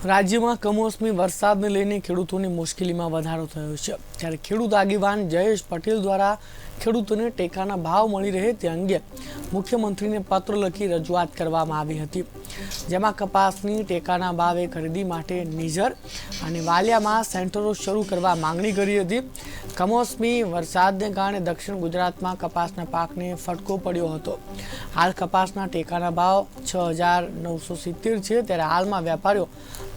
રાજ્યમાં કમોસમી વરસાદને લઈને ખેડૂતોની મુશ્કેલીમાં વધારો થયો છે, ત્યારે ખેડૂત આગેવાન જયેશ પટેલ દ્વારા ખેડૂતોને ટેકાના ભાવ મળી રહે તે અંગે મુખ્યમંત્રીને પત્ર લખી રજૂઆત કરવામાં આવી હતી, જેમાં કપાસની ટેકાના ભાવે ખરીદી માટે નિઝર અને વાલિયામાં સેન્ટરો શરૂ કરવા માંગણી કરી હતી। કમોસમી વરસાદને કારણે દક્ષિણ ગુજરાતમાં કપાસના પાકને ફટકો પડ્યો હતો। હાલ કપાસના ટેકાના ભાવ 6,970 છે, ત્યારે હાલમાં વેપારીઓ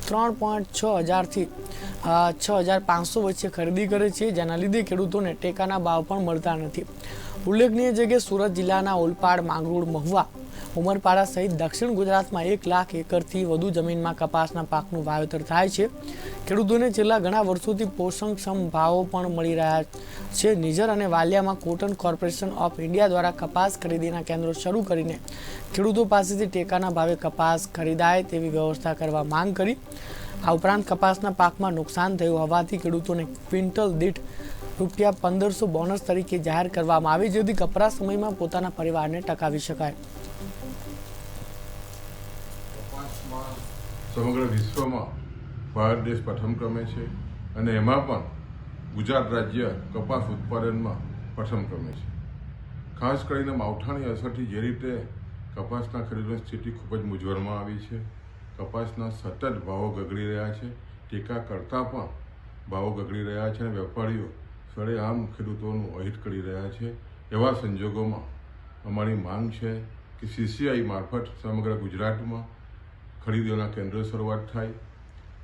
3.6 હજારથી 6,500 વચ્ચે ખરીદી કરે છે, જેના લીધે ખેડૂતોને ટેકાના ભાવ પણ મળતા નથી। ઉલ્લેખનીય છે કે સુરત જિલ્લાના ઓલપાડ, માંગરોળ, મહુવા, ઉમરપાડા સહિત દક્ષિણ ગુજરાતમાં 1 લાખ એકરથી વધુ જમીનમાં કપાસના પાકનું વાવેતર થાય છે। ખેડૂતોને છેલ્લા ઘણા વર્ષોથી પોષણક્ષમ ભાવો પણ મળી રહ્યા છે। નિઝર અને વાલિયામાં કોટન કોર્પોરેશન ઓફ ઇન્ડિયા દ્વારા કપાસ ખરીદીના કેન્દ્રો શરૂ કરીને ખેડૂતો પાસેથી ટેકાના ભાવે કપાસ ખરીદાય તેવી વ્યવસ્થા કરવા માંગ કરી। આ ઉપરાંત કપાસના પાકમાં નુકસાન થયું હોવાથી ખેડૂતોને ક્વિન્ટલ દીઠ ₹1500 બોનસ તરીકે જાહેર કરવામાં આવે, જેથી કપરા સમયમાં પોતાના પરિવારને ટકાવી શકાય। સમગ્ર વિશ્વમાં ભારત દેશ પ્રથમ ક્રમે છે અને એમાં પણ ગુજરાત રાજ્ય કપાસ ઉત્પાદનમાં પ્રથમ ક્રમે છે। ખાસ કરીને માવઠાની અસરથી જે રીતે કપાસના ખેડૂતોની સ્થિતિ ખૂબ જ મૂંઝવણમાં આવી છે। કપાસના સતત ભાવો ગગડી રહ્યા છે, ટેકા કરતાં પણ ભાવો ગગડી રહ્યા છે અને વેપારીઓ સરેઆમ ખેડૂતોનું અહિત કરી રહ્યા છે। એવા સંજોગોમાં અમારી માંગ છે કે CCI મારફત સમગ્ર ગુજરાતમાં ખરીદીઓના કેન્દ્રો શરૂઆત થાય,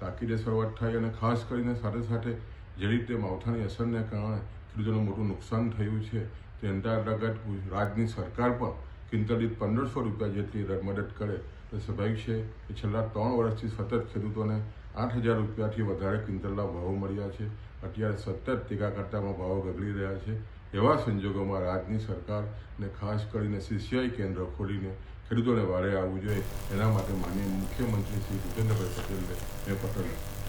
તાકીદે શરૂઆત થાય અને ખાસ કરીને સાથે સાથે જે રીતે માવઠાની અસરને કારણે ખેડૂતોને મોટું નુકસાન થયું છે તે અંતર્ગત રાજ્યની સરકાર પણ ક્વિન્ટલ દીઠ ₹1500 જેટલી મદદ કરે તો સ્વાભાવિક છે કે છેલ્લા 3 વર્ષથી સતત ખેડૂતોને ₹8,000થી વધારે ક્વિન્ટલના ભાવો મળ્યા છે। અત્યારે સતત ટેકા કરતામાં ભાવો ગગડી રહ્યા છે। એવા સંજોગોમાં રાજ્યની સરકારને ખાસ કરીને CCI કેન્દ્ર ખોલીને ખેડૂતોને વારે આવવું જોઈએ, એના માટે માનનીય મુખ્યમંત્રી શ્રી ભૂપેન્દ્રભાઈ પટેલને મેં પત્ર લખ્યો।